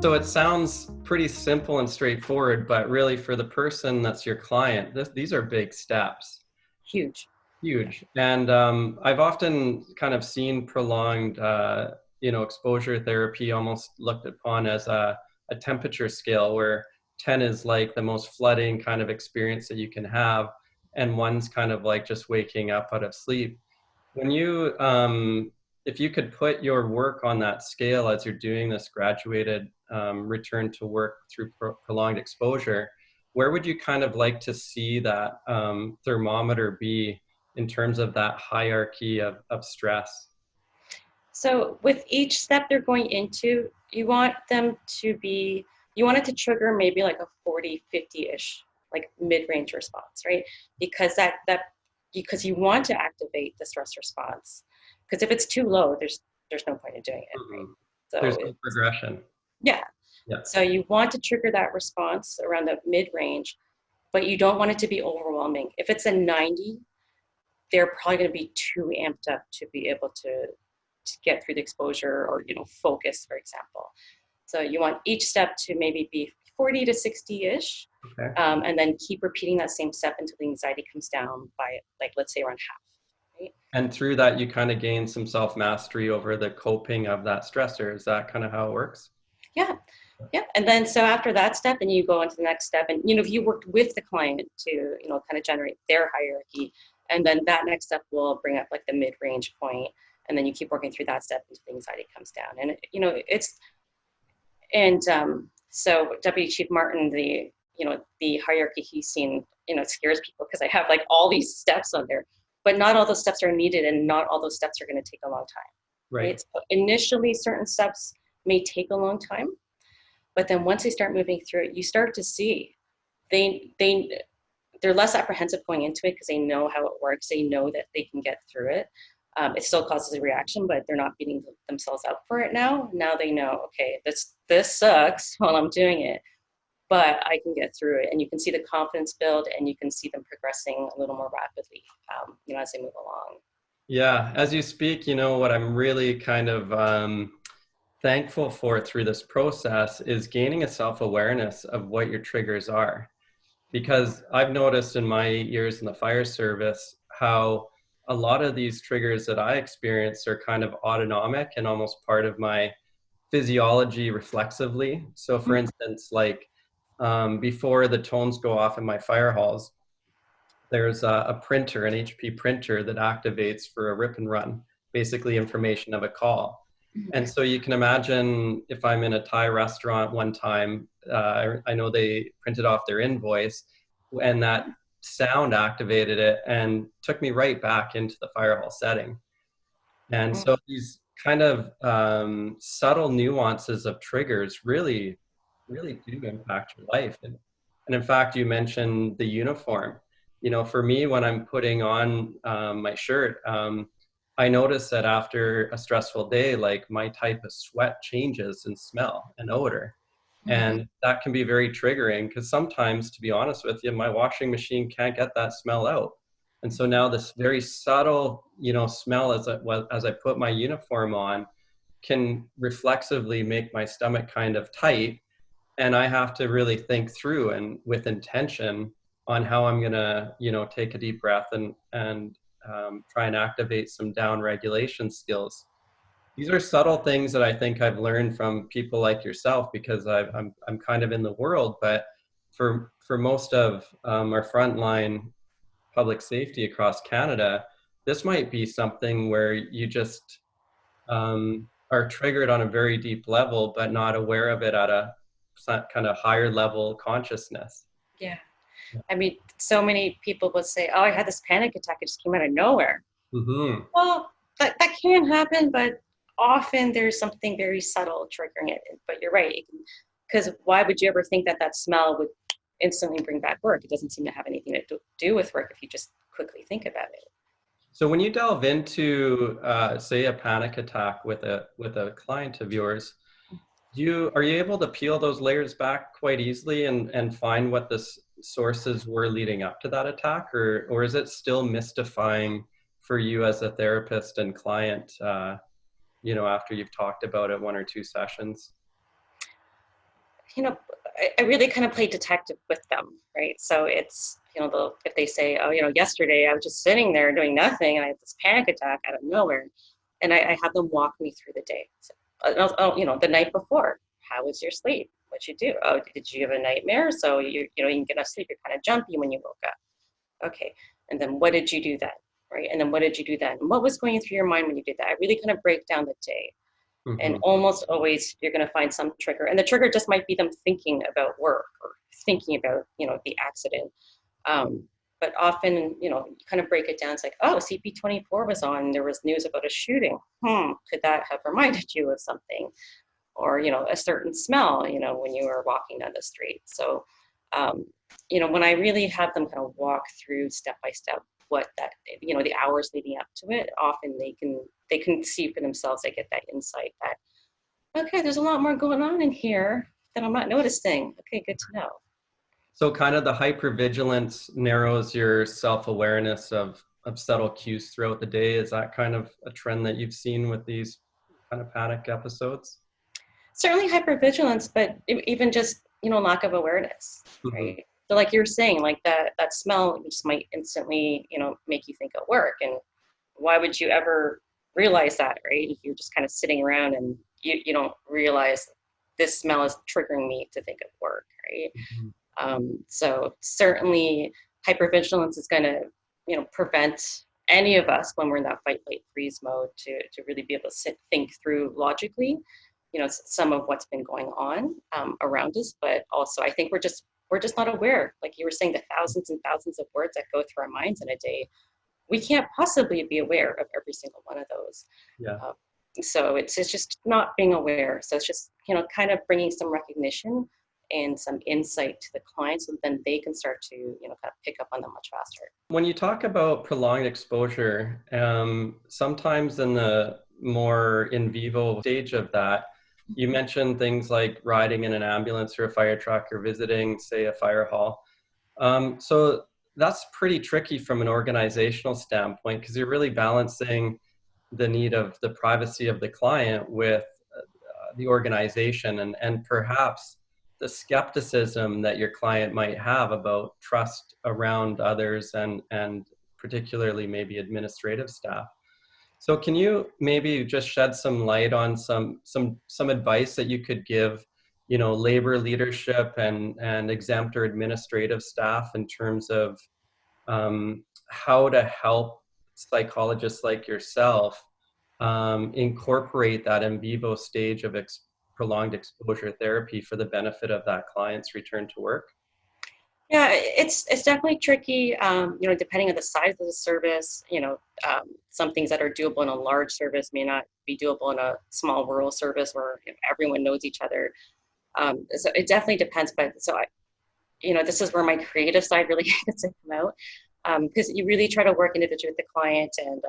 So it sounds pretty simple and straightforward, but really for the person that's your client, these are big steps. Huge. Huge. And I've often kind of seen prolonged, exposure therapy almost looked upon as a temperature scale where 10 is like the most flooding kind of experience that you can have. And one's kind of like just waking up out of sleep. When if you could put your work on that scale as you're doing this graduated return to work through prolonged exposure, where would you kind of like to see that thermometer be in terms of that hierarchy of stress? So with each step they're going into, you want it to trigger maybe like a 40, 50-ish, like mid-range response, right? Because because you want to activate the stress response. Because if it's too low, there's no point in doing it, right? Mhm. So There's no progression. yeah. Yeah. So you want to trigger that response around the mid-range, but you don't want it to be overwhelming. If it's a 90, they're probably going to be too amped up to be able to get through the exposure or focus, for example. So you want each step to maybe be 40 to 60-ish, Okay. and then keep repeating that same step until the anxiety comes down by, like, let's say around half, right? And through that, you kind of gain some self mastery over the coping of that stressor. Is that kind of how it works? Yeah. Yeah. And then so after that step, then you go into the next step. And, if you worked with the client to, kind of generate their hierarchy, and then that next step will bring up like the mid-range point, and then you keep working through that step until the anxiety comes down. And, so Deputy Chief Martin, the hierarchy he's seen, it scares people because I have like all these steps on there, but not all those steps are needed, and not all those steps are going to take a long time, Right. right? So initially, certain steps may take a long time, but then once they start moving through it, you start to see they're less apprehensive going into it because they know how it works. They know that they can get through it. It still causes a reaction, but they're not beating themselves up for it now. Now they know, okay, this sucks while I'm doing it, but I can get through it. And you can see the confidence build, and you can see them progressing a little more rapidly, as they move along. Yeah. As you speak, what I'm really kind of thankful for through this process is gaining a self awareness of what your triggers are. Because I've noticed in my years in the fire service how a lot of these triggers that I experience are kind of autonomic and almost part of my physiology reflexively. So, for instance, like before the tones go off in my fire halls, there's a printer, an HP printer that activates for a rip and run, basically information of a call. And so you can imagine if I'm in a Thai restaurant one time, I know they printed off their invoice and that sound activated it and took me right back into the fire hall setting. And so these kind of subtle nuances of triggers really, really do impact your life. And in fact, you mentioned the uniform. For me, when I'm putting on my shirt, I notice that after a stressful day, like my type of sweat changes in smell and odor. And that can be very triggering because sometimes, to be honest with you, my washing machine can't get that smell out. And so now this very subtle, smell as I put my uniform on can reflexively make my stomach kind of tight. And I have to really think through and with intention on how I'm gonna, take a deep breath and try and activate some down regulation skills. These are subtle things that I think I've learned from people like yourself because I'm kind of in the world, but for most of our frontline public safety across Canada, this might be something where you just are triggered on a very deep level, but not aware of it at a kind of higher level consciousness. Yeah. I mean, so many people would say, oh, I had this panic attack. It just came out of nowhere. Mm-hmm. Well, that can happen, but often there's something very subtle triggering it. But you're right, because why would you ever think that smell would instantly bring back work? It doesn't seem to have anything to do with work if you just quickly think about it. So when you delve into, say, a panic attack with a client of yours, are you able to peel those layers back quite easily and find what the sources were leading up to that attack, or is it still mystifying for you as a therapist and client? After you've talked about it one or two sessions. I really kind of play detective with them, right? So it's, if they say, oh, yesterday I was just sitting there doing nothing and I had this panic attack out of nowhere, and I have them walk me through the day. So, the night before, how was your sleep? What'd you do? Oh, did you have a nightmare? So you didn't get enough sleep. You're kind of jumpy when you woke up. Okay. And then what did you do then? Right. And then what did you do then? And what was going through your mind when you did that? I really kind of break down the day. And Hmm. almost always you're going to find some trigger. And the trigger just might be them thinking about work or thinking about, the accident. Um, but often, you kind of break it down. It's like, oh, CP24 was on. There was news about a shooting. Could that have reminded you of something? Or, a certain smell, when you were walking down the street. So, when I really have them kind of walk through step by step what that, the hours leading up to it, often they can see for themselves. They get that insight that, okay, there's a lot more going on in here that I'm not noticing. Okay, good to know. So kind of the hypervigilance narrows your self-awareness of subtle cues throughout the day. Is that kind of a trend that you've seen with these kind of panic episodes? Certainly hypervigilance, but even just, lack of awareness, Hmm. right? So like you were saying, like that smell just might instantly, make you think of work. And why would you ever realize that, right? If you're just kind of sitting around and you don't realize this smell is triggering me to think of work, right? Hmm. So certainly hypervigilance is going to, prevent any of us when we're in that fight, flight, freeze mode to really be able to think through logically, some of what's been going on around us. But also, I think we're just not aware. Like you were saying, the thousands and thousands of words that go through our minds in a day, we can't possibly be aware of every single one of those. Yeah. Uh, so it's just not being aware. So it's just, kind of bringing some recognition and some insight to the client so then they can start to, kind of pick up on them much faster. When you talk about prolonged exposure, sometimes in the more in vivo stage of that, you mentioned things like riding in an ambulance or a fire truck or visiting, say, a fire hall. So that's pretty tricky from an organizational standpoint because you're really balancing the need of the privacy of the client with the organization and perhaps the skepticism that your client might have about trust around others and particularly maybe administrative staff. So can you maybe just shed some light on some advice that you could give, labor leadership and exempt or administrative staff in terms of how to help psychologists like yourself incorporate that in vivo stage of prolonged exposure therapy for the benefit of that client's return to work? Yeah, it's definitely tricky. Depending on the size of the service, some things that are doable in a large service may not be doable in a small rural service where everyone knows each other. So it definitely depends. But so this is where my creative side really gets to come out, because you really try to work individually with the client and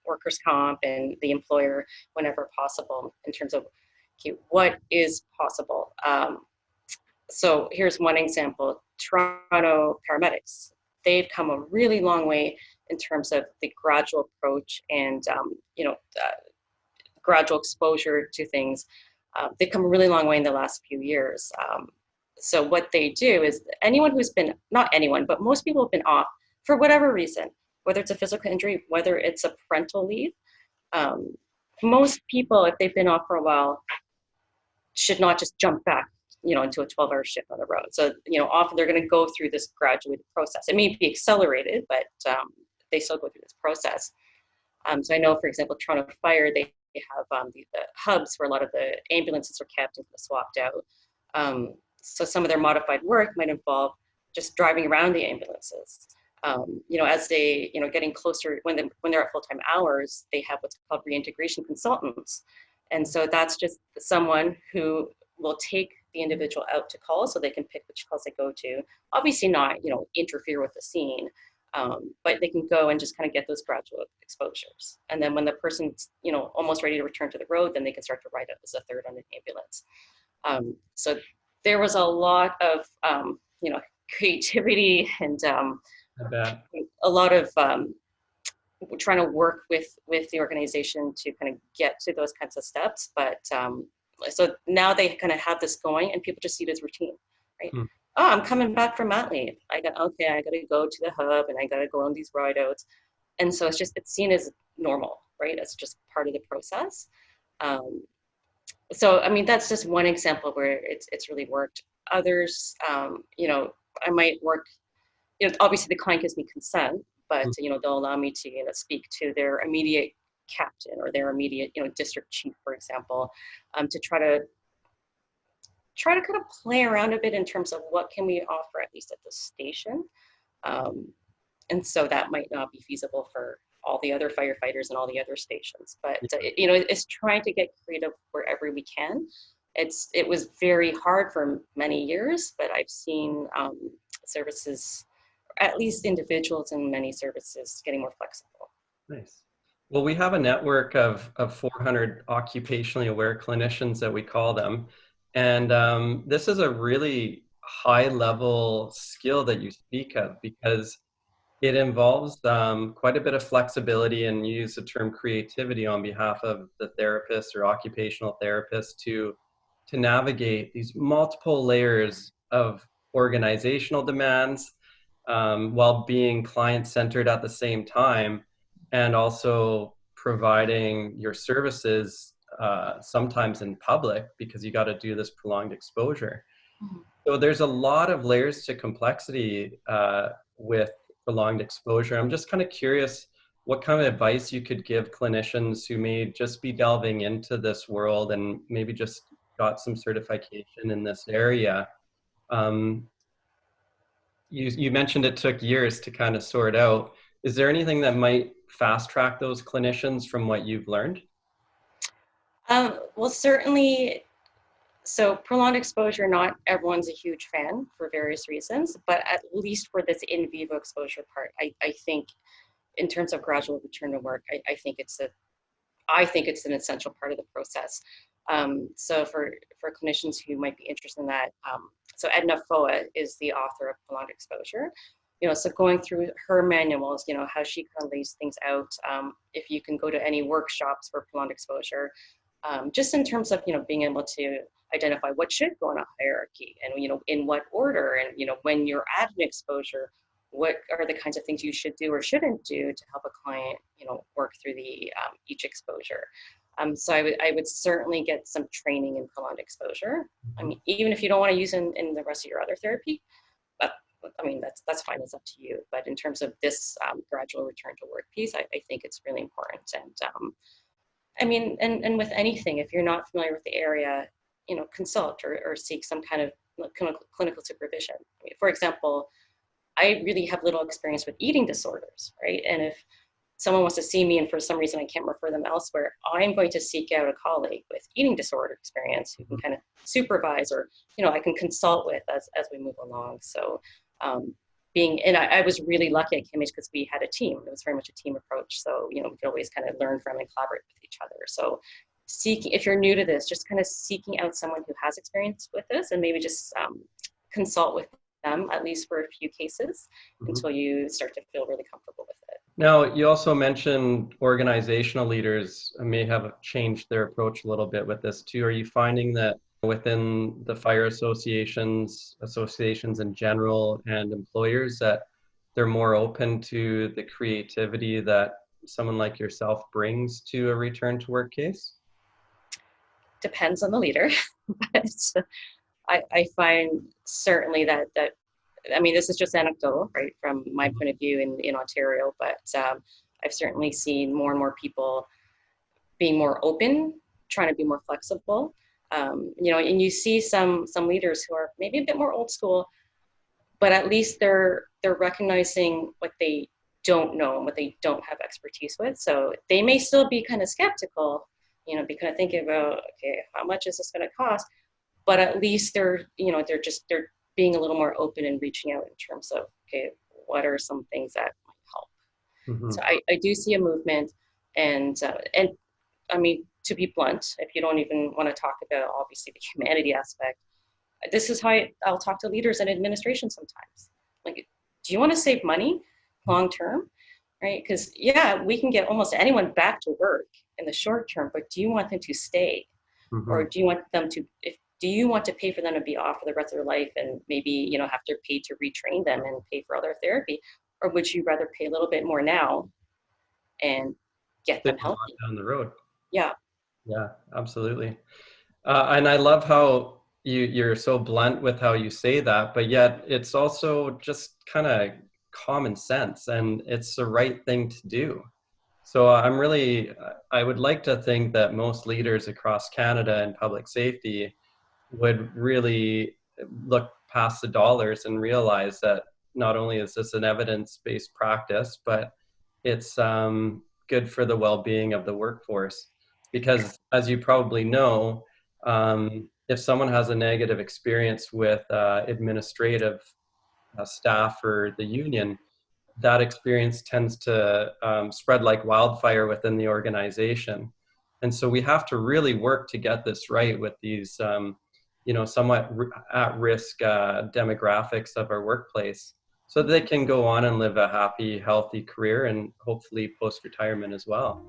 workers' comp and the employer whenever possible in terms of, okay, what is possible. So here's one example: Toronto paramedics. They've come a really long way in terms of the gradual approach and gradual exposure to things. They've come a really long way in the last few years. So what they do is anyone who's been, not anyone, but most people have been off for whatever reason, whether it's a physical injury, whether it's a parental leave. Um, Most people, if they've been off for a while, should not just jump back, into a 12-hour shift on the road. So, often they're going to go through this graduated process. It may be accelerated, but they still go through this process. So I know, for example, Toronto Fire, they have the hubs where a lot of the ambulances are kept and swapped out. So some of their modified work might involve just driving around the ambulances. As they, getting closer, when they're at full-time hours, they have what's called reintegration consultants. And so that's just someone who will take the individual out to calls so they can pick which calls they go to. Obviously not, interfere with the scene, but they can go and just kind of get those gradual exposures. And then when the person's, almost ready to return to the road, then they can start to ride up as a third on an ambulance. So there was a lot of, creativity and I bet. a lot of trying to work with the organization to kind of get to those kinds of steps. But so now they kind of have this going, and people just see it as routine, right? Hmm. Oh, I'm coming back from mat leave. I got to go to the hub, and I got to go on these ride outs, and so it's seen as normal, right? It's just part of the process. Um, so I mean, that's just one example where it's really worked. Others, I might work. Obviously the client gives me consent, but they'll allow me to speak to their immediate captain or their immediate district chief, for example, to try to kind of play around a bit in terms of what can we offer at least at the station. Um, and so that might not be feasible for all the other firefighters and all the other stations, but it's trying to get creative wherever we can. It was very hard for many years, but I've seen services, at least individuals in many services, getting more flexible. Nice. Well, we have a network of 400 occupationally aware clinicians that we call them. And this is a really high level skill that you speak of, because it involves quite a bit of flexibility, and you use the term creativity on behalf of the therapist or occupational therapist to navigate these multiple layers of organizational demands, while being client-centered at the same time, and also providing your services sometimes in public, because you got to do this prolonged exposure. Mhm. So there's a lot of layers to complexity with prolonged exposure. I'm just kind of curious what kind of advice you could give clinicians who may just be delving into this world and maybe just got some certification in this area. Um, you mentioned it took years to kind of sort out. Is there anything that might fast track those clinicians from what you've learned? Well, certainly. So prolonged exposure, not everyone's a huge fan for various reasons, but at least for this in vivo exposure part, I think in terms of gradual return to work, I think it's an essential part of the process. So for clinicians who might be interested in that, so Edna Foa is the author of Prolonged Exposure. So going through her manuals, how she kind of lays things out. If you can go to any workshops for prolonged exposure, just in terms of being able to identify what should go in a hierarchy, and in what order, and when you're at an exposure, what are the kinds of things you should do or shouldn't do to help a client work through the each exposure. So I would certainly get some training in prolonged exposure. I mean, even if you don't want to use in the rest of your other therapy, but I mean that's fine, it's up to you. But in terms of this gradual return to work piece, I think it's really important. And I mean, and with anything, if you're not familiar with the area, consult or seek some kind of clinical supervision. I mean, for example, I really have little experience with eating disorders, right? And if someone wants to see me and for some reason I can't refer them elsewhere, I'm going to seek out a colleague with eating disorder experience who can kind of supervise, or I can consult with as we move along. So I was really lucky at CAMH because we had a team. It was very much a team approach. So, we could always kind of learn from and collaborate with each other. So if you're new to this, just kind of seeking out someone who has experience with this, and maybe just consult with them, at least for a few cases, until you start to feel really comfortable with it. Now, you also mentioned organizational leaders may have changed their approach a little bit with this too. Are you finding that within the fire associations in general, and employers, that they're more open to the creativity that someone like yourself brings to a return to work case? Depends on the leader, but I find certainly that I mean, this is just anecdotal, right, from my point of view in Ontario, but I've certainly seen more and more people being more open, trying to be more flexible. And you see some leaders who are maybe a bit more old school, but at least they're recognizing what they don't know and what they don't have expertise with. So they may still be kind of skeptical, be kind of thinking about, okay, how much is this going to cost? But at least they're being a little more open and reaching out in terms of, okay, what are some things that might help? Mm-hmm. So I do see a movement, and I mean, to be blunt, if you don't even want to talk about obviously the humanity aspect, this is how I'll talk to leaders and administration sometimes. Like, do you want to save money long term? Right? Because we can get almost anyone back to work in the short term, but do you want them to stay? Hmm. Or do you want them to, if, do you want to pay for them to be off for the rest of their life and maybe, have to pay to retrain them and pay for other therapy? Or would you rather pay a little bit more now and get Save them a lot healthy? down the road. Yeah. Yeah, absolutely. And I love how you're so blunt with how you say that, but yet it's also just kind of common sense, and it's the right thing to do. So I would like to think that most leaders across Canada in public safety would really look past the dollars and realize that not only is this an evidence-based practice, but it's good for the well-being of the workforce. Because as you probably know, if someone has a negative experience with administrative staff or the union, that experience tends to spread like wildfire within the organization. And so we have to really work to get this right with these, somewhat at risk demographics of our workplace so that they can go on and live a happy, healthy career and hopefully post retirement as well.